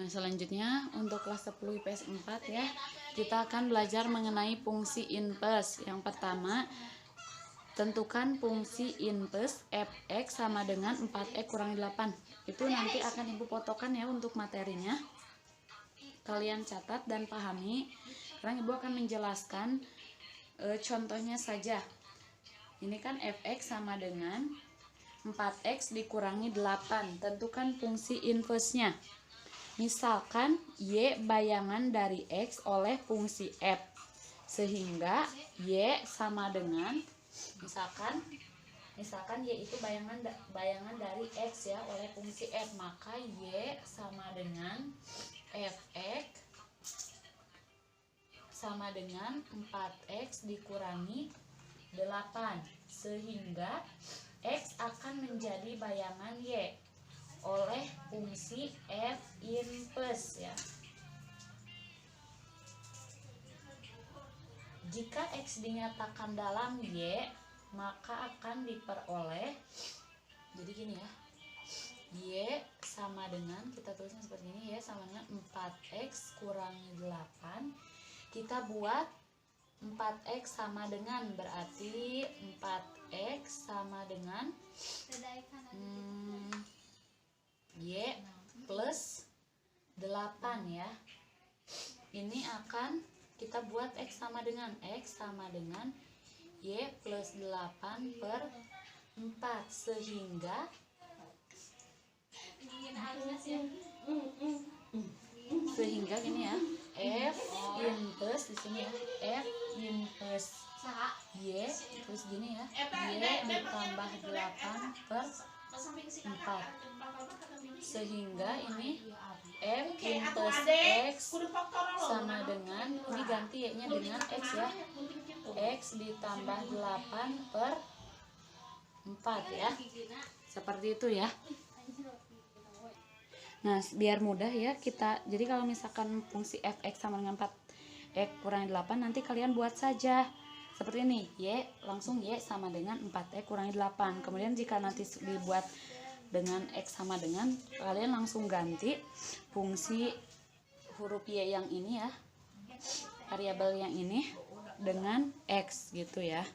Nah, selanjutnya untuk kelas 10 IPS 4 ya, kita akan belajar mengenai fungsi inverse. Yang pertama, tentukan fungsi inverse fx sama dengan 4x kurangi 8. Itu nanti akan Ibu fotokan ya untuk materinya. Kalian catat dan pahami. Sekarang Ibu akan menjelaskan contohnya saja. Ini kan fx sama dengan 4x dikurangi 8. Tentukan fungsi inverse-nya. Misalkan y bayangan dari x oleh fungsi f, sehingga y sama dengan misalkan y itu bayangan dari x ya oleh fungsi f, maka y sama dengan fx sama dengan 4x dikurangi 8, sehingga x akan menjadi bayangan y oleh fungsi f inverse ya. Jika x dinyatakan dalam y, maka akan diperoleh, jadi gini ya, y sama dengan, kita tulisnya seperti ini, y sama dengan 4x kurangi 8. Kita buat 4x sama dengan, berarti 4x sama dengan y plus 8 ya. Ini akan kita buat x sama dengan y plus 8 per 4, sehingga gini ya, f inverse di sini ya, f inverse y terus gini ya, y ditambah 8 per 4, sehingga ini f inverse x sama dengan, ini ganti y nya dengan x ya, x ditambah 8 per 4 ya, seperti itu ya. Nah, biar mudah ya kita, jadi kalau misalkan fungsi fx sama dengan 4x kurangi 8, nanti kalian buat saja seperti ini, y langsung y sama dengan 4x kurangi 8. Kemudian jika nanti dibuat dengan x sama dengan, kalian langsung ganti fungsi huruf y yang ini ya, variabel yang ini dengan x gitu ya.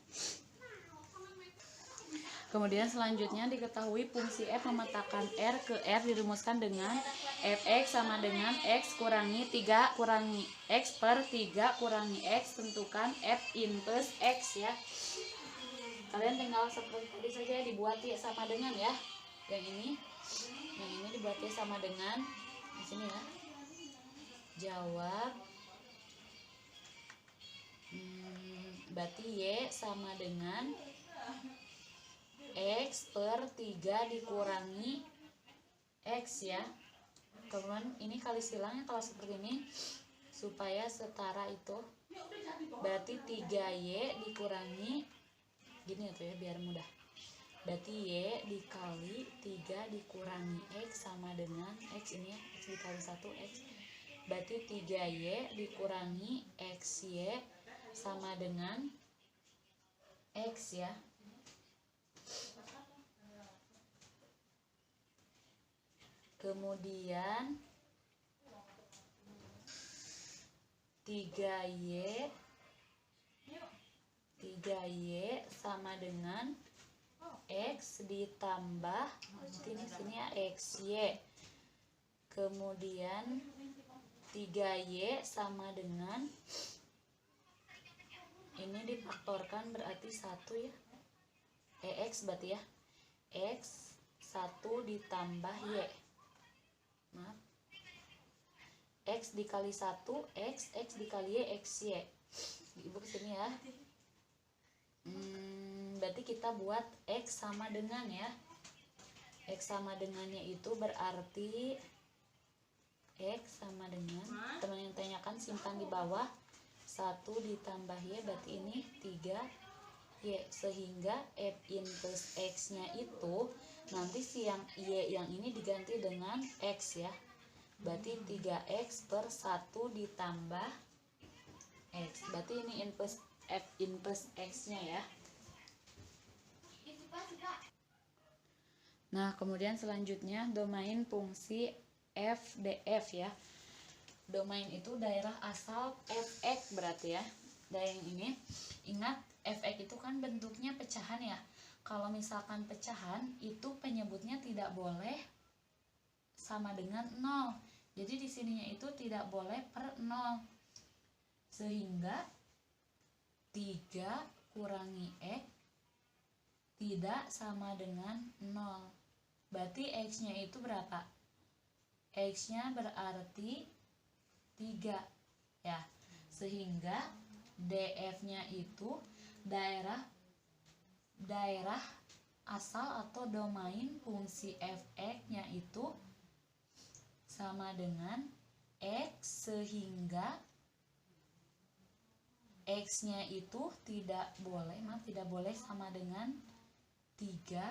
Kemudian selanjutnya diketahui fungsi f memetakan r ke r dirumuskan dengan fx sama dengan x kurangi 3 kurangi x per 3 kurangi x. Tentukan f inverse x ya. Kalian tinggal seperti tadi saja dibuat y sama dengan ya. Yang ini dibuat y sama dengan di sini ya. Jawab. Berarti y sama dengan x per 3 dikurangi x ya. Kemudian ini kali silangnya kalau seperti ini supaya setara itu, berarti 3y dikurangi gini tuh ya biar mudah, berarti y dikali 3 dikurangi x sama dengan x ini ya, x dikali 1x, berarti 3y dikurangi xy sama dengan x ya. Kemudian 3y sama dengan x ditambah ini sini ya xy. Kemudian 3y sama dengan ini difaktorkan berarti 1 ya. X berarti ya. X 1 ditambah y. Maaf, x dikali 1 x dikali y xy. Ibu kesini ya. Berarti kita buat x sama dengan ya, x sama dengannya itu berarti x sama dengan, teman yang tanyakan simpan di bawah, 1 ditambah y berarti ini 3y, sehingga f inverse x nya itu nanti si yang y yang ini diganti dengan x ya, berarti 3x per 1 ditambah x, berarti ini inverse f inverse x nya ya. Nah kemudian selanjutnya domain fungsi F, DF ya. Domain itu daerah asal fx berarti ya. Dan yang ini, ingat fx itu kan bentuknya pecahan ya. Kalau misalkan pecahan itu penyebutnya tidak boleh sama dengan 0. Jadi di sininya itu tidak boleh per 0. Sehingga 3 kurangi x tidak sama dengan 0. Berarti x-nya itu berapa? X-nya berarti 3 ya. Sehingga DF-nya itu daerah asal atau domain fungsi fx-nya itu sama dengan x, sehingga x-nya itu tidak boleh sama dengan 3.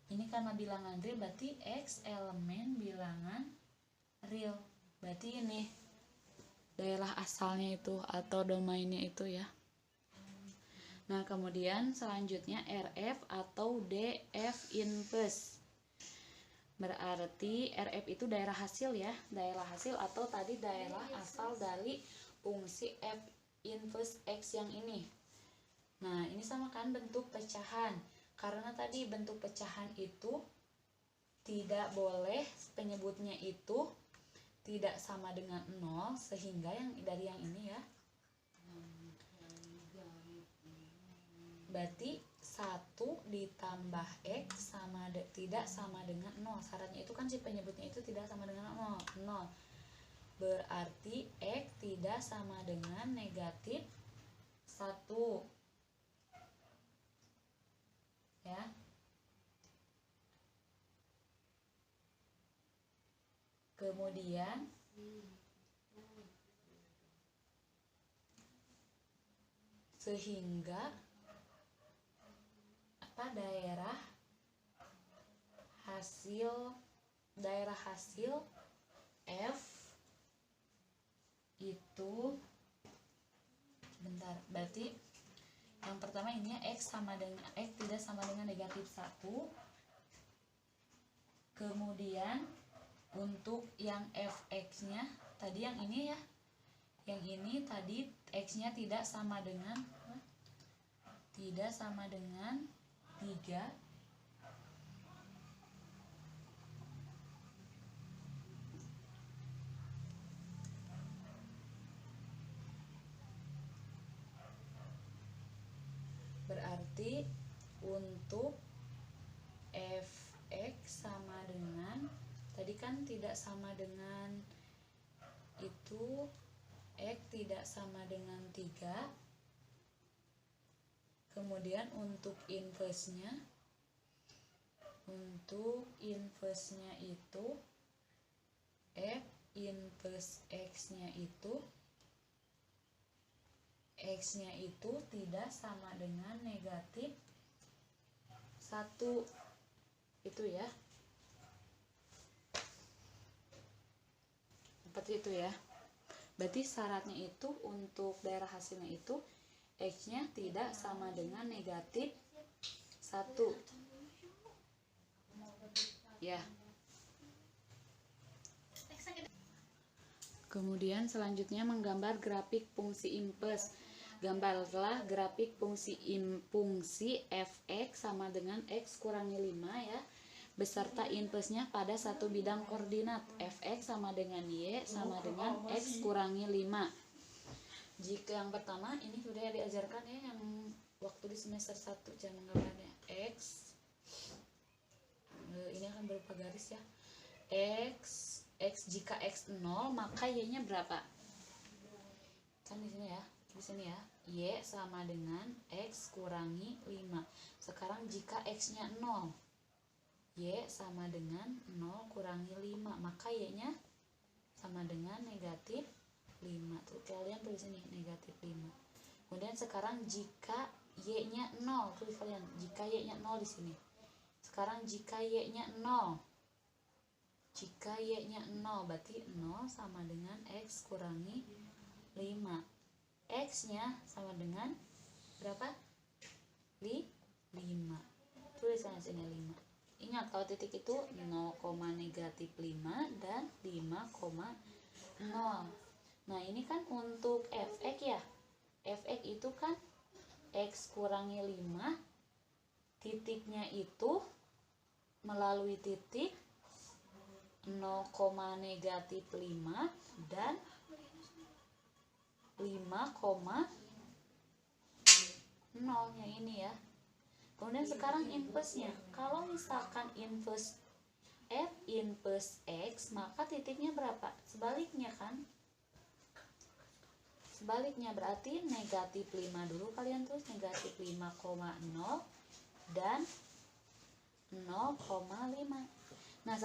Ini karena bilangan real, berarti x elemen bilangan real. Berarti ini daerah asalnya itu atau domainnya itu ya. Nah, kemudian selanjutnya RF atau DF inverse. Berarti RF itu daerah hasil ya, daerah hasil atau tadi daerah asal dari fungsi f inverse x yang ini. Nah, ini sama kan bentuk pecahan. Karena tadi bentuk pecahan itu tidak boleh penyebutnya itu tidak sama dengan 0, sehingga yang dari yang ini ya. Berarti 1 ditambah x tidak sama dengan 0. Syaratnya itu kan si penyebutnya itu tidak sama dengan 0. Berarti x tidak sama dengan negatif 1. Ya. Kemudian sehingga daerah hasil f itu berarti yang pertama ini x tidak sama dengan negatif 1. Kemudian untuk yang fx-nya tadi yang ini ya. Yang ini tadi x-nya tidak sama dengan 3. Berarti untuk fx sama dengan tadi kan tidak sama dengan itu, x tidak sama dengan 3. Kemudian untuk inverse-nya itu f inverse x-nya itu x-nya itu tidak sama dengan negatif 1. Itu ya. Seperti itu ya. Berarti syaratnya itu untuk daerah hasilnya itu x-nya tidak sama dengan negatif 1. Ya. Kemudian selanjutnya menggambar grafik fungsi inverse. Gambarlah grafik fungsi fx sama dengan x kurangi 5 ya, beserta inverse-nya pada satu bidang koordinat. Fx sama dengan y sama dengan x kurangi 5. Jika yang pertama ini sudah diajarkan ya, yang waktu di semester 1 cara menggambarnya. X ini akan berupa garis ya. X jika x 0 maka y-nya berapa? Kan di sini ya. Di sini ya. Y sama dengan x kurangi 5. Sekarang jika x-nya 0, y sama dengan 0 kurangi 5, maka y-nya sama dengan negatif 5. Tuh kalian tulis ini negatif 5. Kemudian sekarang jika y-nya 0, tulis kalian jika y-nya 0 di sini. Sekarang jika y-nya 0. Jika y-nya 0 berarti 0 sama dengan x kurangi 5. X-nya sama dengan berapa? 5. Tulis kalian sini 5. Ingat kalau titik itu 0,-5 dan 5,0. Nah ini kan untuk fx ya, fx itu kan x kurangi 5, titiknya itu melalui titik 0,-5 dan 5,0 nya ini ya. Kemudian sekarang inverse-nya, kalau misalkan inverse f inverse x, maka titiknya berapa? Sebaliknya kan? Sebaliknya berarti negatif 5 dulu kalian tulis, negatif 5,0 dan 0,5. Nah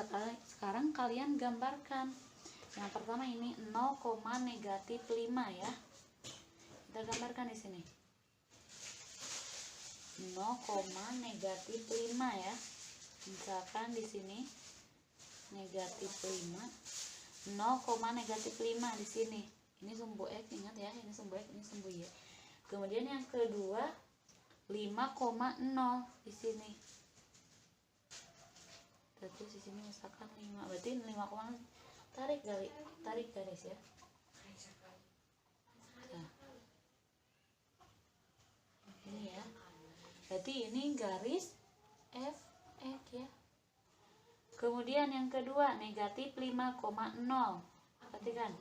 sekarang kalian gambarkan. Yang pertama ini 0,-5 ya. Kita gambarkan di sini. 0,-5 ya. Misalkan di sini negatif 5, 0,-5 di sini. Ini sumbu x, ingat ya, ini sumbu x, ini sumbu y. Kemudian yang kedua 5,0 di sini. Terus di sini misalkan 5, berarti 5, tarik garis ya. Nah, ini ya. Berarti ini garis fx ya. Kemudian yang kedua negatif 5,0. Perhatikan.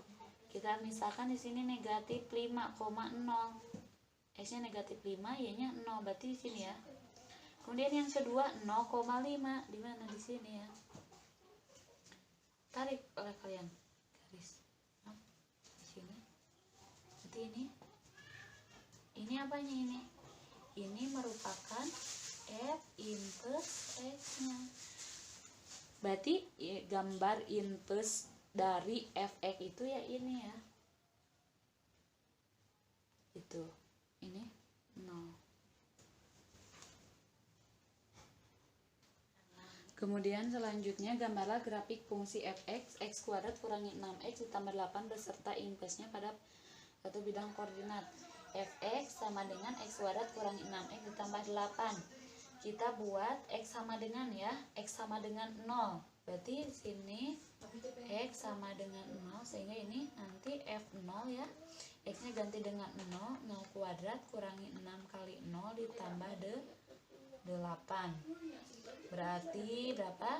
Kita misalkan di sini negatif 5,0. X-nya negatif 5, Y-nya 0, berarti di sini ya. Kemudian yang kedua 0,5, di mana di sini ya. Tarik oleh kalian garis. Di sini. Berarti ini apanya ini? Ini merupakan f inverse x-nya. Berarti gambar inverse dari fx itu ya ini ya. Itu. Ini 0. Kemudian selanjutnya gambarlah grafik fungsi fx, x kuadrat kurangi 6x ditambah 8 beserta inverse-nya pada satu bidang koordinat. Fx sama dengan x kuadrat kurangi 6x ditambah 8. Kita buat x sama dengan ya, x sama dengan 0. Berarti di sini x sama dengan 0, sehingga ini nanti f0 ya. X-nya ganti dengan 0, 0 kuadrat kurangi 6 kali 0 ditambah 8. Berarti berapa?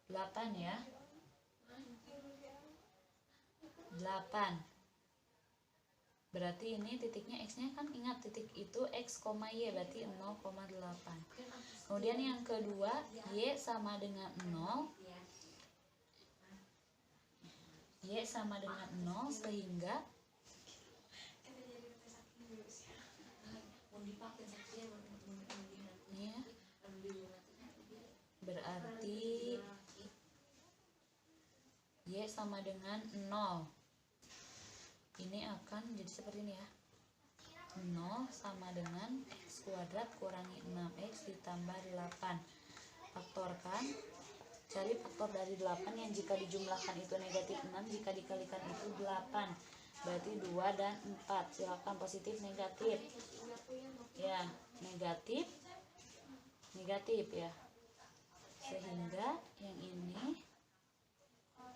8 ya. 8. Berarti ini titiknya x-nya kan, ingat titik itu x, y, berarti 0,8. Kemudian yang kedua y sama dengan 0. Y sama dengan 0 sehingga ya, berarti y sama dengan 0. Ini akan jadi seperti ini ya. 0 sama dengan x kuadrat kurangi 6x ditambah 8. Faktorkan. Cari faktor dari 8 yang jika dijumlahkan itu negatif 6, jika dikalikan itu 8. Berarti 2 dan 4. Silakan positif negatif. Ya, negatif ya. Sehingga yang ini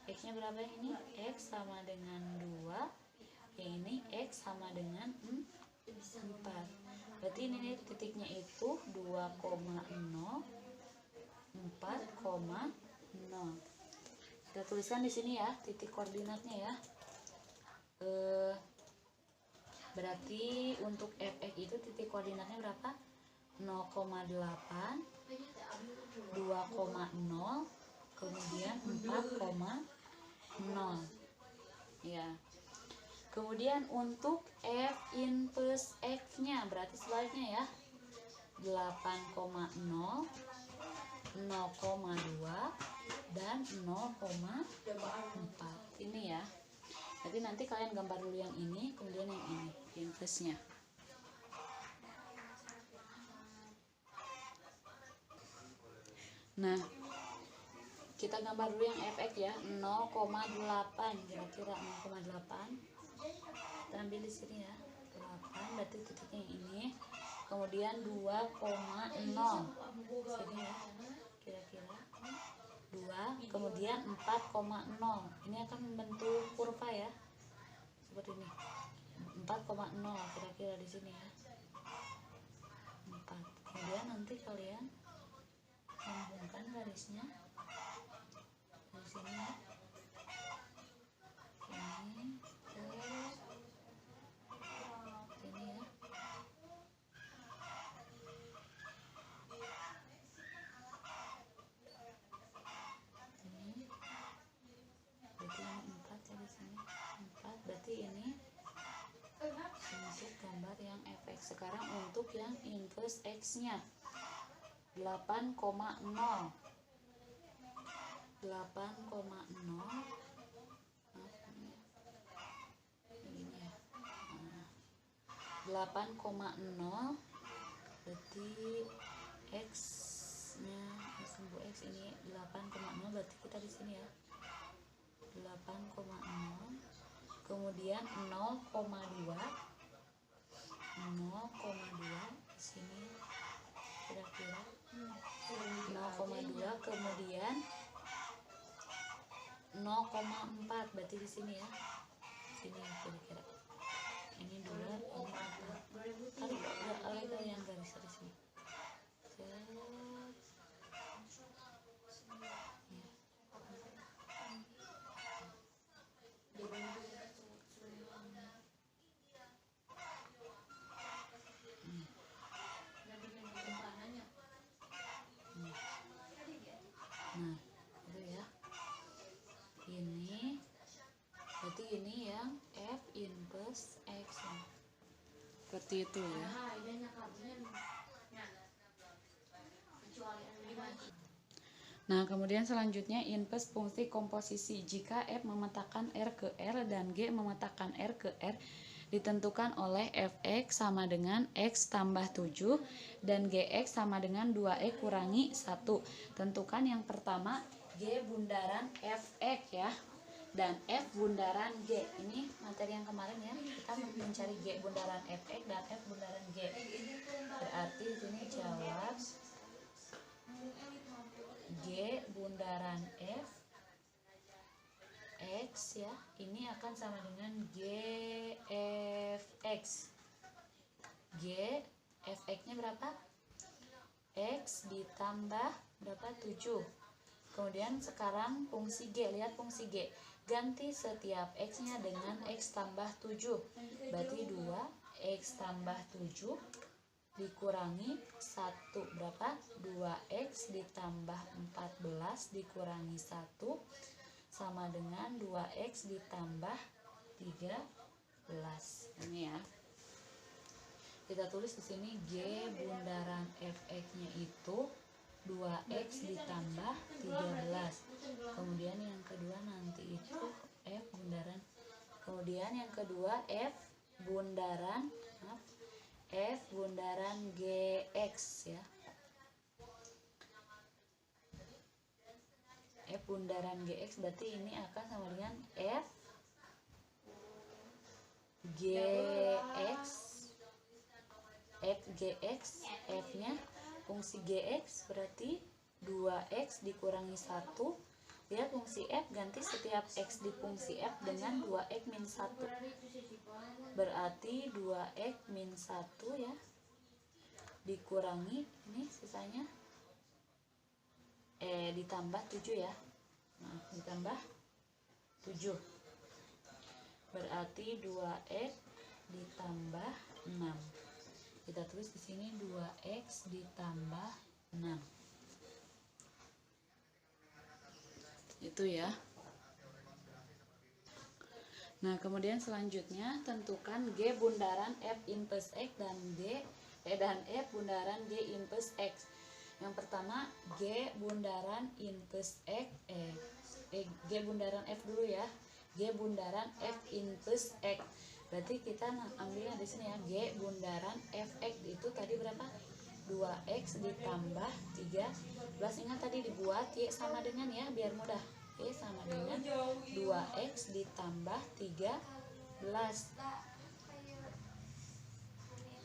x-nya berapa ini? X sama dengan 2. Yang ini x sama dengan 4. Berarti ini titiknya itu 2,0, 4,0. Kita tuliskan di sini ya titik koordinatnya ya. Berarti untuk fx itu titik koordinatnya berapa? 0,8, 2,0, kemudian 4,0 ya. Kemudian untuk f inverse x-nya berarti sebaliknya ya. 8,0, 0,2 dan 0,4. Ini ya. Jadi nanti kalian gambar dulu yang ini, kemudian yang ini, inverse-nya. Nah, kita gambar dulu yang fx ya, 0,8, kira-kira 0,8. Kita ambil di sini ya, 8, berarti titiknya yang ini. kemudian 2,0 sini ya, kira-kira 2, kemudian 4,0. Ini akan membentuk kurva ya, seperti ini. 4,0 kira-kira di sini ya. 4. Kemudian nanti kalian sambungkan garisnya dari sini ya. Ini ke sini ya. Ini berarti ini 4 ya di sini. 4 berarti ini untuk gambar yang fx. Sekarang untuk yang inverse x-nya 8,0. 8,0 berarti x nya sumbu x ini 8,0 berarti kita di sini ya 8,0, kemudian 0,2 di sini kira-kira 0,2, kemudian 0,4 berarti di sini ya, sini kira-kira ini 2, ini 4. Tarik ke yang garis di sini. Nah, itu ya. Ini berarti ini yang f inverse x. Seperti itu ya. Nah, kemudian selanjutnya inverse fungsi komposisi. Jika f memetakan R ke R dan G memetakan R ke R, ditentukan oleh fx sama dengan x tambah 7 dan gx sama dengan 2x kurangi 1. Tentukan yang pertama G bundaran fx ya, dan F bundaran G. Ini materi yang kemarin ya, kita mencari G bundaran fx dan F bundaran G. Berarti di sini jawab G bundaran f x ya, ini akan sama dengan GFX. GFX nya berapa? X ditambah berapa? 7. Kemudian sekarang fungsi G, lihat fungsi G. Ganti setiap X nya dengan X tambah 7. Berarti 2X tambah 7 dikurangi 1 berapa? 2X ditambah 14 dikurangi 1 sama dengan 2x ditambah 13. Ini ya. Kita tulis di sini G bundaran fx-nya itu 2x ditambah 13. Kemudian yang kedua nanti itu f bundaran. Kemudian yang kedua f bundaran gx ya. F bundaran gx berarti ini akan sama dengan f gx, f nya fungsi gx berarti 2x dikurangi 1. Lihat fungsi f, ganti setiap x di fungsi f dengan 2x min 1. Berarti 2x min 1 ya, dikurangi ini sisanya ditambah 7 ya. Nah, ditambah 7. Berarti 2x ditambah 6. Kita tulis di sini 2x ditambah 6. Itu ya. Nah, kemudian selanjutnya tentukan G bundaran F inverse X dan F bundaran G inverse X. Yang pertama G bundaran inverse X, G bundaran F dulu ya. G bundaran F inverse X. Berarti kita ambilnya di sini ya, G bundaran fx itu tadi berapa? 2x ditambah 13. Ingat tadi dibuat Y sama dengan ya, biar mudah. Y sama dengan 2x ditambah 13.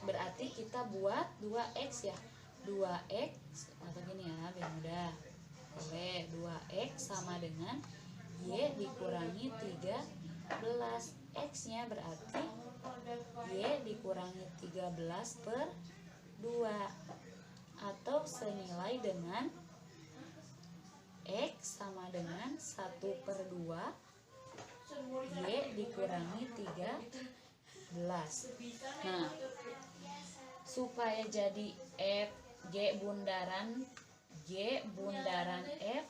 berarti kita buat 2x ya. 2x atau gini ya, biar mudah. Boleh, 2x sama dengan y dikurangi 13. X-nya berarti y dikurangi 13 per 2 atau senilai dengan X sama dengan 1 per 2 Y dikurangi 13. Nah, supaya jadi G bundaran F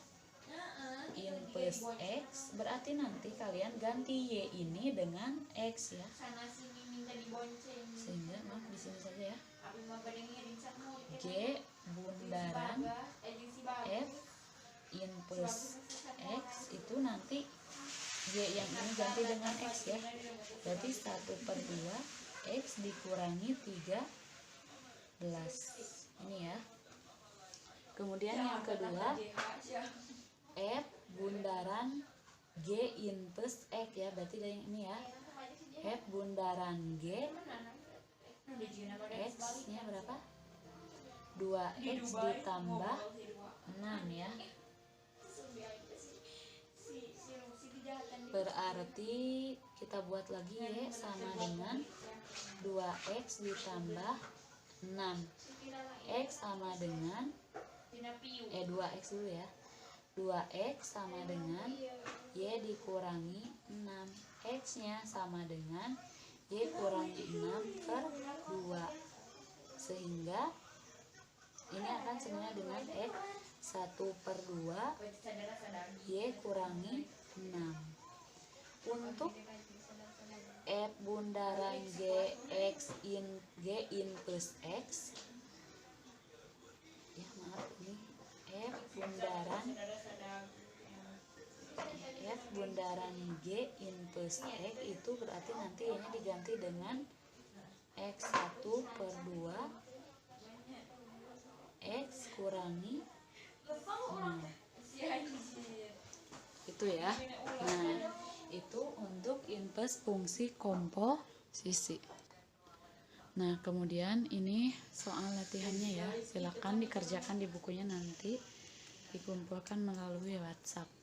inverse X, berarti nanti kalian ganti Y ini dengan X ya. Sehingga di sini saja ya. G bundaran F inverse X itu nanti Y yang ini ganti dengan X ya. Berarti 1 per 2 X dikurangi 13. Ini ya. Kemudian yang kedua, F bundaran G inverse X ya. Berarti dari yang ini ya. F bundaran G X nya berapa? 2X ditambah 6 ya. Berarti kita buat lagi Y sama dengan 2X ditambah 6. X sama dengan 2X dulu ya. 2X sama dengan Y dikurangi 6. X nya sama dengan Y kurangi 6 per 2. Sehingga ini akan senilai dengan X 1 per 2 Y kurangi 6. Untuk F bundaran G inverse X ya, maaf ini F bundaran G inverse X itu berarti nanti ini diganti dengan X 1 per 2 X kurangi 6. Itu ya. Nah, itu untuk inverse fungsi komposisi. Nah, kemudian ini soal latihannya ya. Silakan dikerjakan di bukunya, nanti dikumpulkan melalui WhatsApp.